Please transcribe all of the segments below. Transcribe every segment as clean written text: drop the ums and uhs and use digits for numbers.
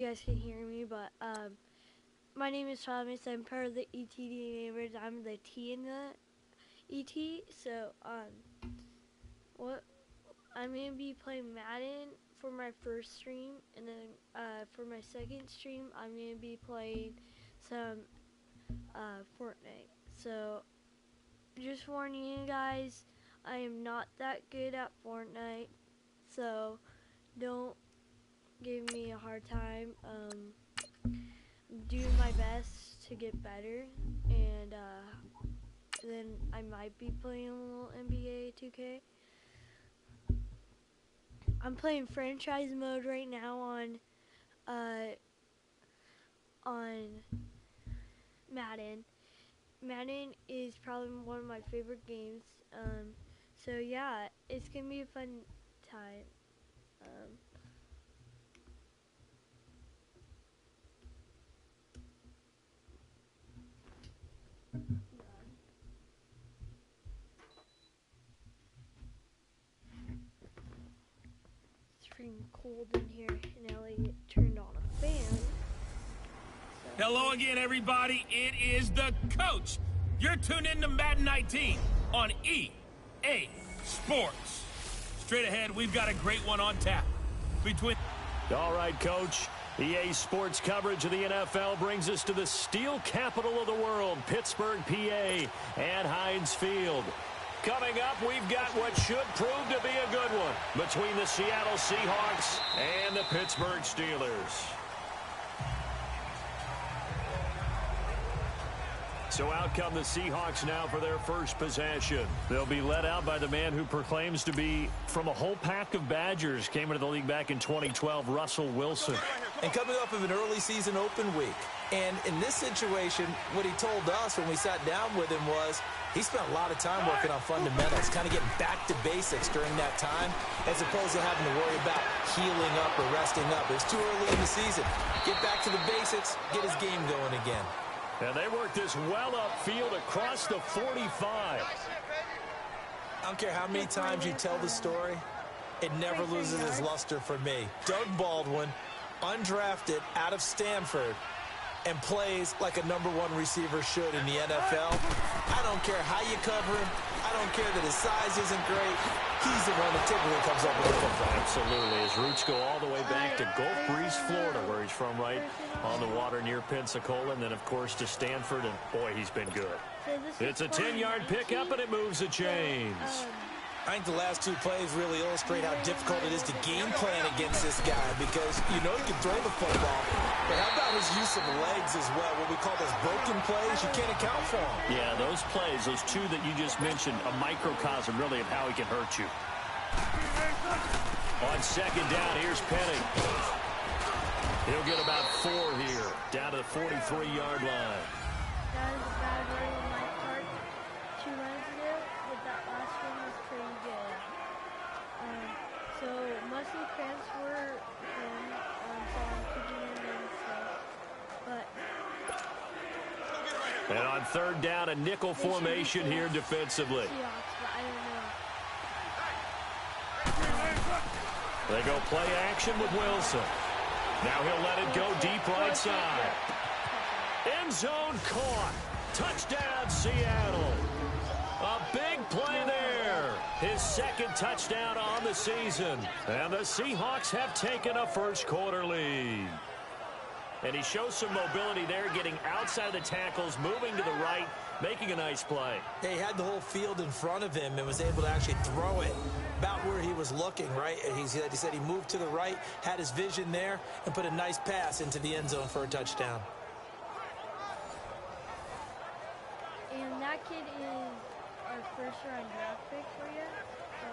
guys can hear me, but my name is Thomas. I'm part of the ETD neighbors. I'm the T in the ET. So what I'm gonna be playing Madden for my first stream, and then for my second stream, I'm gonna be playing some Fortnite. So just warning you guys, I am not that good at Fortnite, so don't give me a hard time. Do my best to get better, and then I might be playing a little NBA 2K. I'm playing franchise mode right now on Madden. Madden is probably one of my favorite games. So yeah, it's gonna be a fun time. It's freaking cold in here, and Ellie turned on a fan. So Hello again, everybody. It is the coach. You're tuned in to Madden 19 on EA Sports. Straight ahead, we've got a great one on tap. All right, Coach. EA Sports coverage of the NFL brings us to the steel capital of the world, Pittsburgh, PA, and Heinz Field. Coming up, we've got what should prove to be a good one between the Seattle Seahawks and the Pittsburgh Steelers. So out come the Seahawks now for their first possession. They'll be led out by the man who proclaims to be from a whole pack of Badgers. Came into the league back in 2012, Russell Wilson. And coming off of an early season open week. And in this situation, what he told us when we sat down with him was he spent a lot of time working on fundamentals, kind of getting back to basics during that time, as opposed to having to worry about healing up or resting up. It's too early in the season. Get back to the basics, get his game going again. And they work this well upfield across the 45. I don't care how many times you tell the story, it never loses its luster for me. Doug Baldwin, undrafted out of Stanford, and plays like a #1 receiver should in the NFL. I don't care how you cover him. I don't care that his size isn't great. He's the one that typically comes up with the football. Absolutely. His roots go all the way back to Gulf Breeze, Florida, where he's from, right on the water near Pensacola, and then, of course, to Stanford, and, boy, he's been good. It's a 10-yard pickup, and it moves the chains. I think the last two plays really illustrate how difficult it is to game plan against this guy because you know he can throw the football, but how about his use of legs as well? What we call those broken plays, you can't account for them. Yeah, those plays, those two that you just mentioned, a microcosm really of how he can hurt you. On second down, here's Penning. He'll get about 4 here, down to the 43-yard line. that is a bad word on my part 2 runs ago, but that last one was pretty good. So muscle cramps were in, so I'm keeping them in stuff. But And on third down, a nickel formation here defensively. Seahawks, but I don't know. They go play action with Wilson. Now he'll let it go deep right side. End zone caught. Touchdown, Seattle. A big play there. His second touchdown on the season. And the Seahawks have taken a first quarter lead. And he shows some mobility there, getting outside of the tackles, moving to the right, making a nice play. He had the whole field in front of him and was able to actually throw it about where he was looking, right? He said he moved to the right, had his vision there, and put a nice pass into the end zone for a touchdown. And that kid is our first-round draft pick for you. So,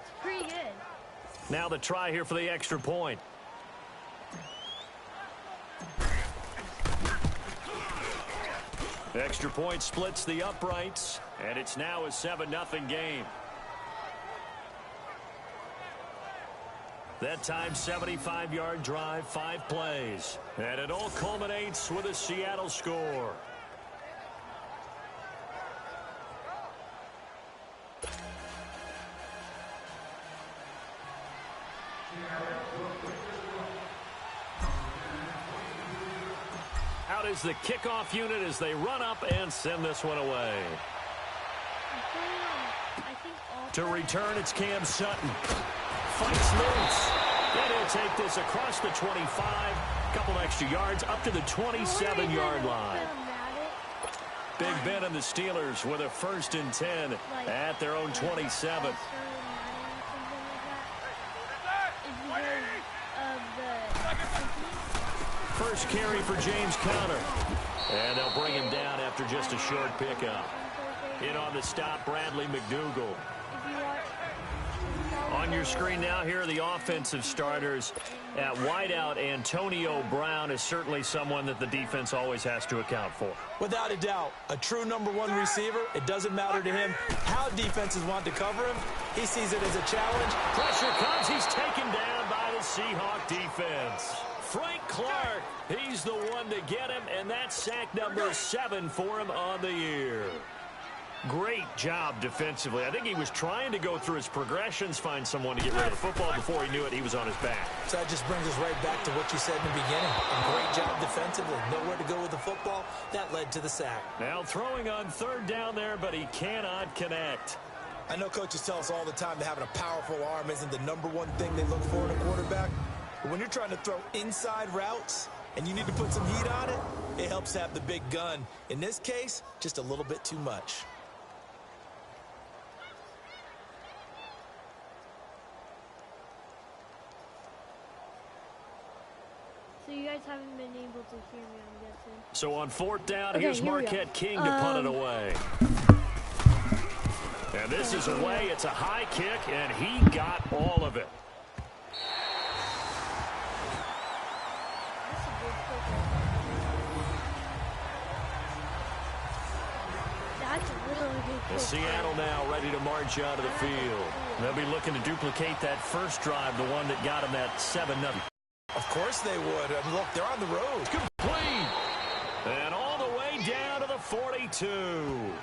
it's pretty good. Now the try here for the extra point. Extra point splits the uprights, and it's now a 7-0 game. That time, 75-yard drive, 5 plays. And it all culminates with a Seattle score. Out is the kickoff unit as they run up and send this one away. To return, it's Cam Sutton. Fights loose. And he'll take this across the 25. A couple extra yards up to the 27-yard line. Big Ben and the Steelers with a 1st and 10 at their own 27. First carry for James Conner. And they'll bring him down after just a short pickup. In on the stop, Bradley McDougall. On your screen now, here are the offensive starters. At wideout, Antonio Brown is certainly someone that the defense always has to account for. Without a doubt, a true #1 receiver. It doesn't matter to him how defenses want to cover him. He sees it as a challenge. Pressure comes. He's taken down by the Seahawk defense. Frank Clark, he's the one to get him, and that's sack number 7 for him on the year. Great job defensively. I think he was trying to go through his progressions, find someone to get rid of the football. Before he knew it, he was on his back. So that just brings us right back to what you said in the beginning. A great job defensively. Nowhere to go with the football. That led to the sack. Now throwing on 3rd down there, but he cannot connect. I know coaches tell us all the time that having a powerful arm isn't the #1 thing they look for in a quarterback. But when you're trying to throw inside routes and you need to put some heat on it, it helps have the big gun. In this case, just a little bit too much. So you guys haven't been able to hear me, I'm guessing. So on 4th down, Okay, here's here we Marquette go. King to punt it away. And this is away. It's a high kick, and he got all of it. That's a good kick. That's a really good kick. And Seattle now ready to march out of the field. They'll be looking to duplicate that first drive, the one that got them that 7-0. Of course they would. I mean, look, they're on the road. Complete. And all the way down to the 42.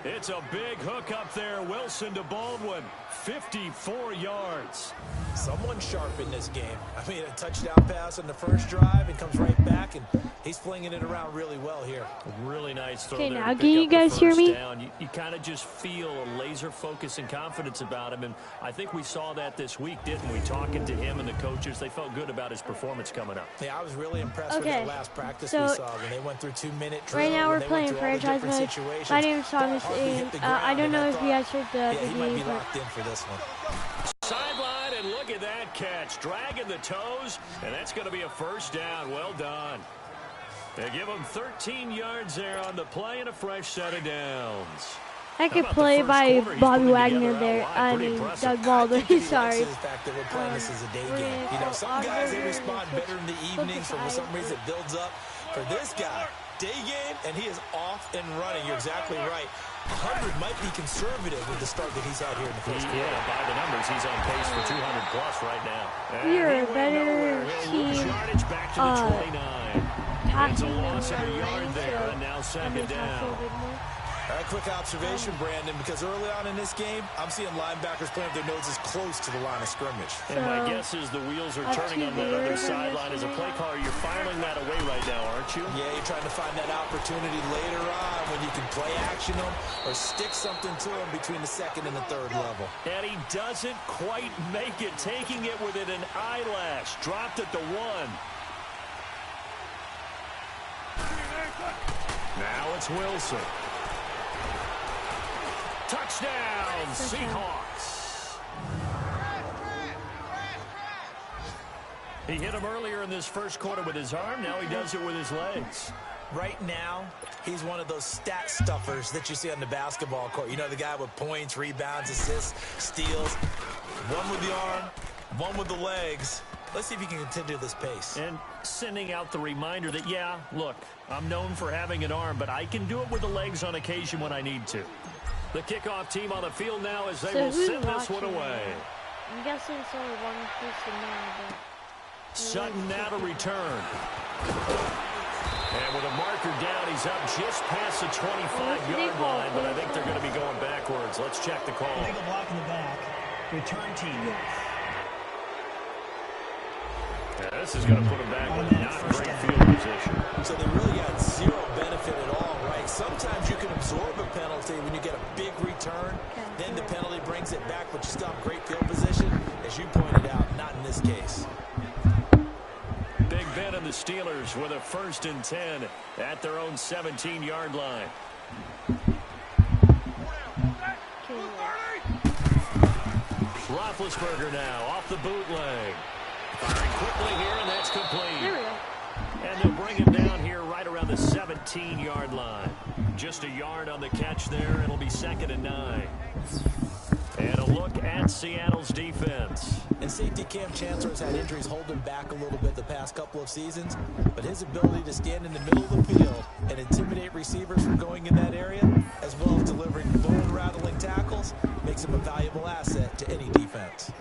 It's a big hook up there. Wilson to Baldwin. 54 yards. Someone sharp in this game. I mean, a touchdown pass on the first drive and comes right back, and he's flinging it around really well here. Really nice throw Okay, there. now can you guys hear me? You kind of just feel a laser focus and confidence about him, and I think we saw that this week, didn't we? Talking to him and the coaches, they felt good about his performance coming up. Yeah, I was really impressed with that last practice we saw when they went through 2-minute drill. Right now we're playing franchise mode. My name is Thomas, and I don't know if you guys heard the he might be but locked in for this one. Sideline, and look at that catch. Dragging the toes, and that's going to be a 1st down. Well done. They give him 13 yards there on the play and a fresh set of downs. I could play by Bobby Wagner there. I mean, Doug Baldwin. Sorry. The fact that we're playing this as a day game. You know, some guys, they respond better in the evenings. For some reason, it builds up. For this guy, day game, and he is off and running. You're exactly right. 100 might be conservative with the start that he's had here in the first quarter. Yeah, by the numbers, he's on pace for 200-plus right now. We're a better team. Yardage back to the 29. It's a loss of a yard there, and now 2nd down. All right, quick observation, Brandon, because early on in this game, I'm seeing linebackers playing with their noses close to the line of scrimmage. And my guess is the wheels are turning on that other sideline. As a play caller, you're filing that away right now, aren't you? Yeah, you're trying to find that opportunity later on when you can play action them or stick something to them between the 2nd and the 3rd level. And he doesn't quite make it, taking it within an eyelash. Dropped at the 1. Now it's Wilson. Touchdown, Seahawks. He hit him earlier in this first quarter with his arm. Now he does it with his legs. Right now, he's one of those stat stuffers that you see on the basketball court. You know, the guy with points, rebounds, assists, steals. One with the arm, one with the legs. Let's see if he can continue this pace. And sending out the reminder that, yeah, look, I'm known for having an arm, but I can do it with the legs on occasion when I need to. The kickoff team on the field now as they will send this one away. I'm guessing it's only one person now, but... Sutton now to return. And with a marker down, he's up just past the 25-yard line, but I think they're going to be going backwards. Let's check the call. Legal block in the back. Return team. Yeah, this is going to put him back in not great field position. So they really got zero benefit at all, right? Sometimes you can absorb a penalty when you get a big return. Then the penalty brings it back, but you still have great field position. As you pointed out, not in this case. Big Ben and the Steelers with a 1st and 10 at their own 17-yard line. Roethlisberger now off the bootleg. Firing quickly here, and that's complete. There we go. And they'll bring him down here right around the 17-yard line. Just a yard on the catch there. It'll be 2nd and 9. And a look at Seattle's defense. And safety Cam Chancellor's had injuries hold him back a little bit the past couple of seasons, but his ability to stand in the middle of the field and intimidate receivers from going in that area, as well as delivering bone-rattling tackles, makes him a valuable asset to any defense.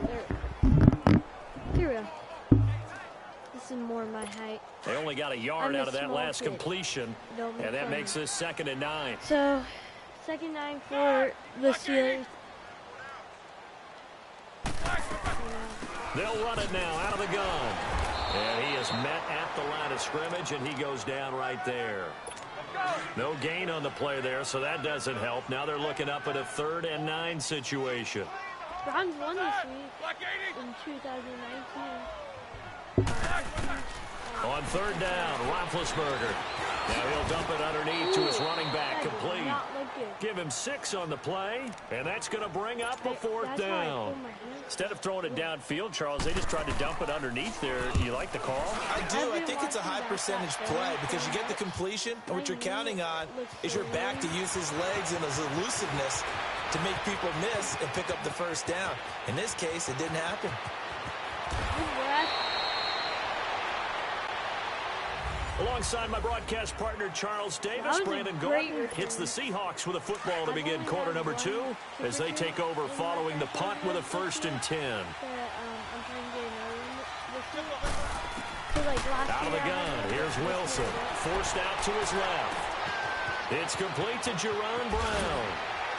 Here we go. This is more my height. They only got a yard out of that last completion, and that makes this 2nd and 9. So, 2nd and 9 for the Steelers. They'll run it now out of the gun. And he is met at the line of scrimmage, and he goes down right there. No gain on the play there, so that doesn't help. Now they're looking up at a 3rd and 9 situation. Browns won this week in 2019. On 3rd down, Roethlisberger. Now he'll dump it underneath to his running back, complete. Give him 6 on the play, and that's going to bring up a 4th down. Instead of throwing it downfield, Charles, they just tried to dump it underneath there. Do you like the call? I do. I think it's a high percentage play because you get the completion, and what you're counting on is your back to use his legs and his elusiveness to make people miss and pick up the 1st down. In this case, it didn't happen. Alongside my broadcast partner, Charles Davis, Brandon Gordon hits the Seahawks with a football to begin quarter number 2 as they take over following the punt with a 1st and 10. Out of the gun, here's Wilson. Forced out to his left. It's complete to Jerron Brown.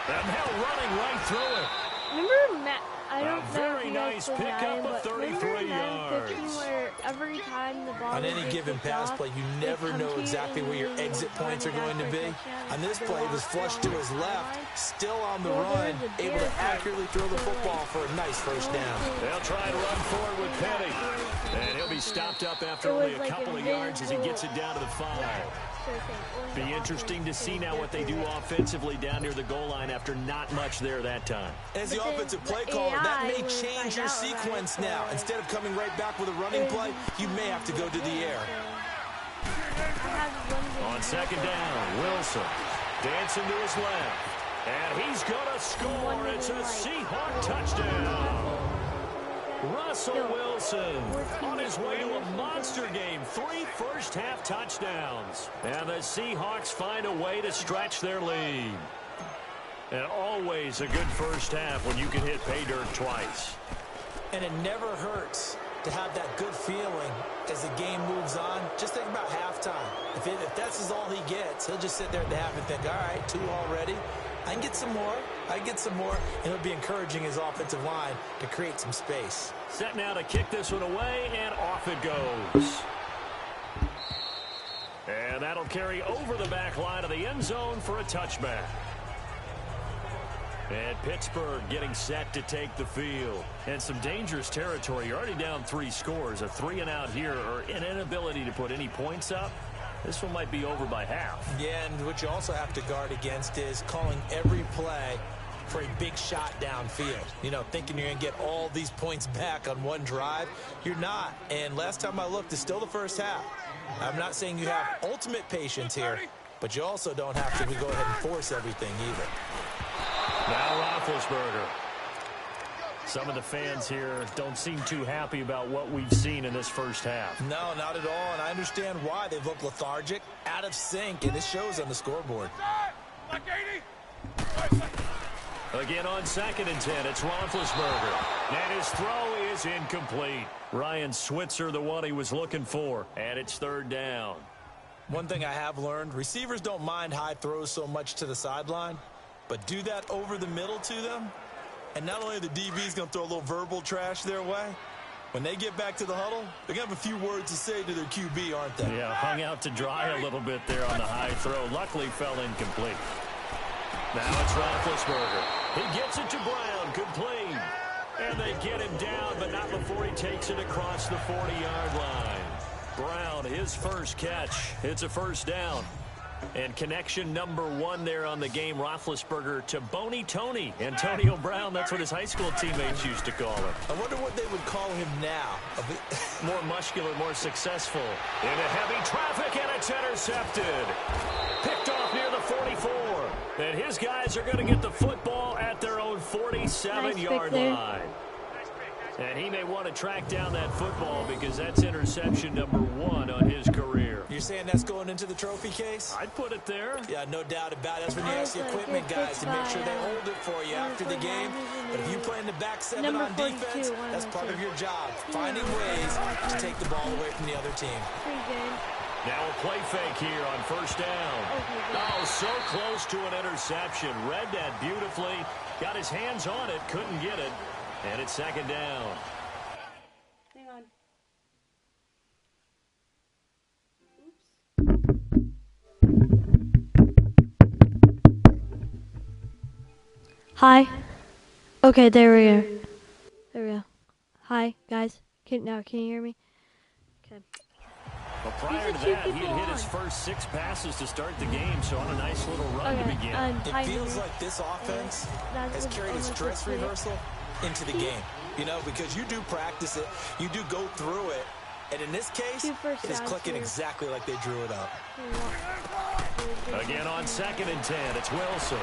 And now running right through it. Remember Matt? I don't know very nice pickup of 33 yards. Where every time the ball on any given pass play, you never know exactly where your exit points are going to be. On this play, it was flushed to his left, still on the run, able to accurately throw the football for a nice 1st down. They'll try and run forward with Petty. And he'll be stopped up after only a couple of yards as he gets it down to the 5. Be interesting to see now what they do offensively down near the goal line after not much there that time. As the offensive play caller, that may change your sequence now. Instead of coming right back with a running play, you may have to go to the air. On 2nd down, Wilson dancing to his left. And he's going to score. It's a Seahawk touchdown. Russell Wilson on his way to a monster game. 3 first-half touchdowns. And the Seahawks find a way to stretch their lead. And always a good first half when you can hit pay dirt twice. And it never hurts to have that good feeling as the game moves on. Just think about halftime. If that's all he gets, he'll just sit there at the half and think, all right, 2 already. I can get some more. I can get some more. And it'll be encouraging his offensive line to create some space. Set now to kick this one away, and off it goes. And that'll carry over the back line of the end zone for a touchback. And Pittsburgh getting set to take the field. And some dangerous territory. You're already down 3 scores. A 3-and-out here, or an inability to put any points up. This one might be over by half. Yeah, and what you also have to guard against is calling every play for a big shot downfield. You know, thinking you're going to get all these points back on one drive. You're not. And last time I looked, it's still the first half. I'm not saying you have ultimate patience here, but you also don't have to go ahead and force everything either. Now Roethlisberger. Some of the fans here don't seem too happy about what we've seen in this first half. No, not at all, and I understand why. They've looked lethargic, out of sync, and it shows on the scoreboard. Again on 2nd and 10, it's Roethlisberger. And his throw is incomplete. Ryan Switzer, the one he was looking for, and it's 3rd down. One thing I have learned, receivers don't mind high throws so much to the sideline, but do that over the middle to them, and not only are the DBs going to throw a little verbal trash their way, When they get back to the huddle, they're going to have a few words to say to their QB, aren't they? Yeah, hung out to dry a little bit there on the high throw. Luckily fell incomplete. Now it's Roethlisberger. He gets it to Brown. Complete. And they get him down, but not before he takes it across the 40-yard line. Brown, his first catch. It's a first down. And connection number 1 there on the game, Roethlisberger to Boney Tony. Antonio Brown, that's what his high school teammates used to call him. I wonder what they would call him now. More muscular, more successful. Into heavy traffic, and it's intercepted. Picked off near the 44. And his guys are going to get the football at their own 47-yard line. And he may want to track down that football because that's interception number 1 on his career. You're saying that's going into the trophy case? I'd put it there. Yeah, no doubt about it. That's when you ask the equipment guys to make sure they hold it for you after the game. But if you play in the back 7 on defense, that's part of your job. Finding ways to take the ball away from the other team. Now a play fake here on first down. Oh, so close to an interception. Read that beautifully. Got his hands on it. Couldn't get it. And it's second down. Hang on. Hi. Okay, there we go. There we go. Hi, guys. Can you hear me? Okay. Well, prior to that, he had hit his first 6 passes to start the game, so on a nice little run to begin. It feels like this offense has carried its dress rehearsal into the game. You know, because you do practice it, you do go through it, and in this case, it is clicking exactly like they drew it up. Again on 2nd and 10, it's Wilson.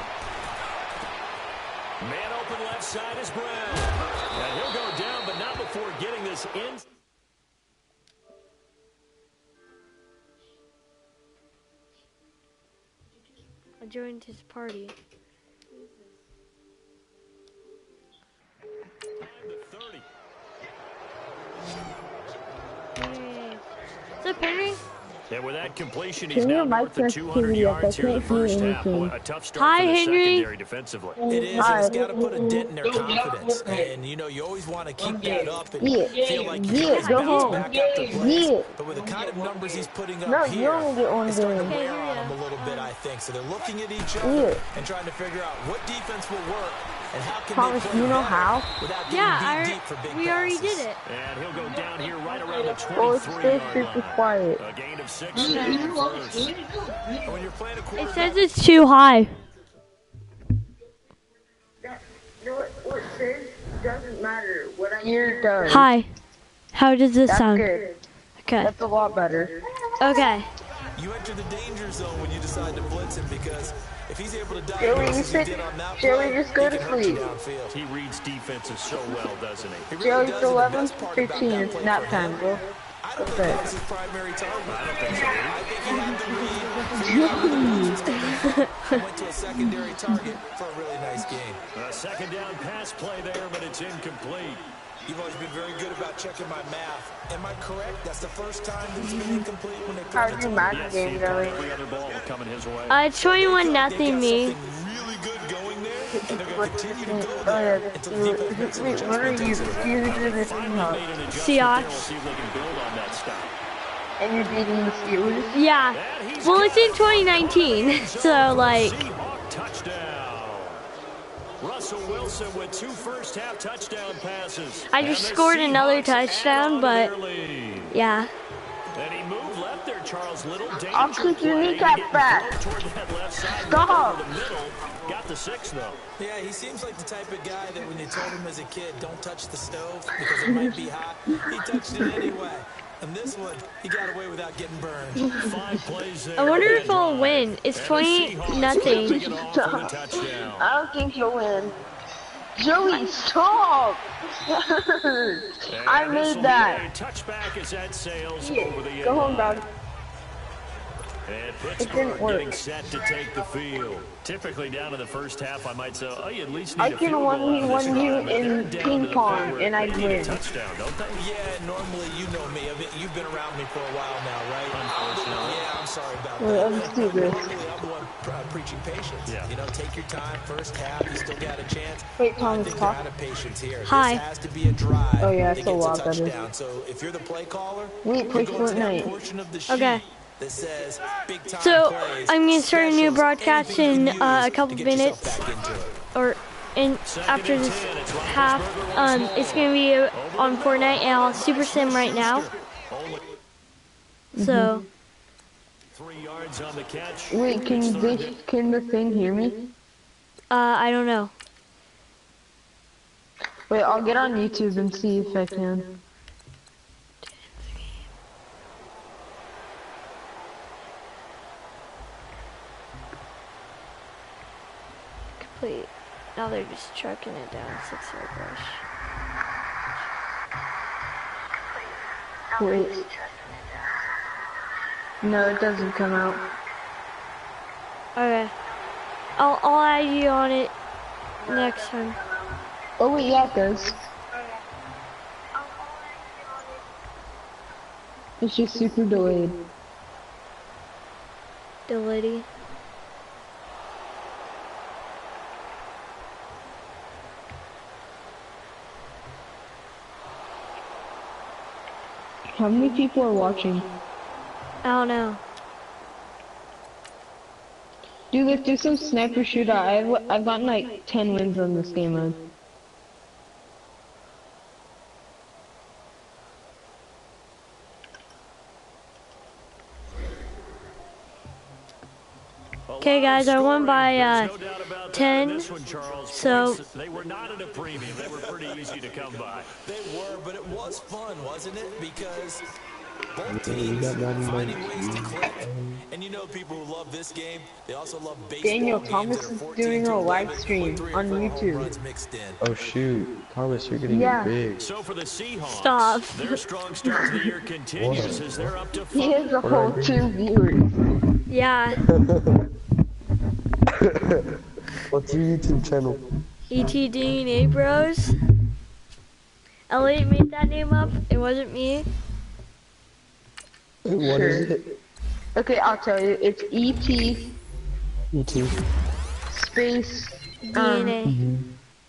Man open left side is Brown. And he'll go down, but not before getting this in. I joined his party. Is that Henry? And with that completion, he's now north of 200 yards here in the first half. A tough start for the secondary defensively. It is, and it's got to put a dent in their confidence. And, you know, you always want to keep that up and feel like you can always bounce back after plays. But with the kind of numbers he's putting up here, it's starting to wear on them a little bit, I think. So they're looking at each other and trying to figure out what defense will work and how can they play better without getting beat deep for big passes. We already did it. And he'll go down here right around the 23-yard line. A gain of 6 first. When you're playing a quarterback, It says it's too high. What says doesn't matter. What I hear does. Hi. How does this sound? Good. Okay. That's a lot better. Okay. you enter the danger zone when you decide to blitz him, because if he's able to Joey, diagnose as he did on that Joey, play, just go he to can hurt you sleep. downfield. He reads defenses so well, doesn't he? He Joey, really it's does, and the 11, best part about 15, that it's play nap for time, him, bro. I don't think Okay. that was his primary target. I don't think so. I think he had the read, figured out where the blitz was coming from, and went to a secondary target for a really nice game. A second down pass play there, but it's incomplete. You've always been very good about checking my math. Am I correct? That's the first time that it's been incomplete when they put How's it your to Madden Yes, game going? every other ball coming his way. It's 21-0 me. really good going there, and they're going to continue to go Oh, there yeah. until the defense makes an Wait, what are adjustment. you? Takes it away. You're doing this Finally now. made an adjustment Seahawks. there. We'll see if they can build on that stop. And you're beating the Steelers? Yeah. And he's Well, it's in got it. 2019, so like, Seahawk touchdown. Russell Wilson with 2 first-half touchdown passes. I just And the scored another Seahawks add touchdown, on to but their lead. yeah. And he moved left there, Charles Little. I'll Danger kick your play. kneecap Getting back. thrown toward that left side, Stop. right over the middle. Got the 6, though. Yeah, he seems like the type of guy that when you told him as a kid, don't touch the stove because it might be hot, he touched it anyway. And this one, he got away without getting burned. 5 plays there. I wonder on if that I'll drive. win. It's And the Seahawks 20-0. capping it off with a touchdown. I don't think you'll win. Joey, stop! I And made this'll that. be a touchback as that sails Yeah, over the end go home, line. dog. And didn't Pittsburgh work. getting set to take the field. Typically down in the first half, I might say, oh, you at least I need a can field goal out of this 1v1 you drive. But they're in down to ping the pong, point where and I'd they need a win. touchdown, don't they? Yeah, normally you know me. I mean, you've been around me for a while now, right? Unfortunately. Yeah, I'm sorry about Wait, that. I'll just do this. Normally, I'm the one preaching patience. Yeah. You know, take your time. First half, you still got a chance. Wait, I Thomas, think they're talk. out of patience here. Hi. This has to be a drive Oh, yeah, that it's a gets a lot better. touchdown. So if you're the play caller, Wait, play you go to that Fortnite. portion of the sheet Okay. that says big time So plays, I'm gonna start a new specials, broadcast anything in you can use a couple to get yourself minutes, back into it. or in after this half. It's gonna be on Fortnite and on Super Sim right now. So 3 yards on the catch. Wait, can the thing hear me? I don't know. Wait, I'll get on YouTube and see if I can. Complete. Now they're just trucking it down 6-yard rush. Wait. No, it doesn't come out. Okay. I'll add you on it next time. Oh wait, yeah, it does. It's just super delayed. Delayed. How many people are watching? I don't know. Dude, let's do some sniper shootout. I've gotten like 10 wins on this game mode. Okay, guys, I won by 10. So They were not at a premium. They were pretty easy to come by. They were, but it was fun, wasn't it? Because both teams finding ways to click. And you know people who love this game, they also love baseball Daniel, games Thomas that are is 14 doing to a 11 live with stream 3 or on 4 home YouTube. runs mixed in. Oh shoot, Thomas, you're getting Yeah. big. So for the Seahawks, Stop. their strong start to the year continues as they're up to 5. He has a whole 2 viewers. yeah, What's your YouTube channel? ET DNA Bros. Elliot made that name up. It wasn't me. What is it? Okay, I'll tell you. It's ET YouTube. space DNA.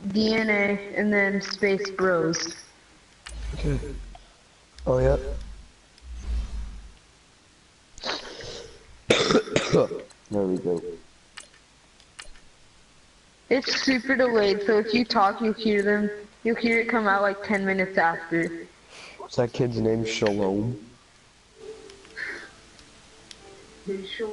DNA and then space bros. Okay. Oh yeah. There we go. It's super delayed, so if you talk, you'll hear it come out like 10 minutes after. What's that kid's name? Shalom.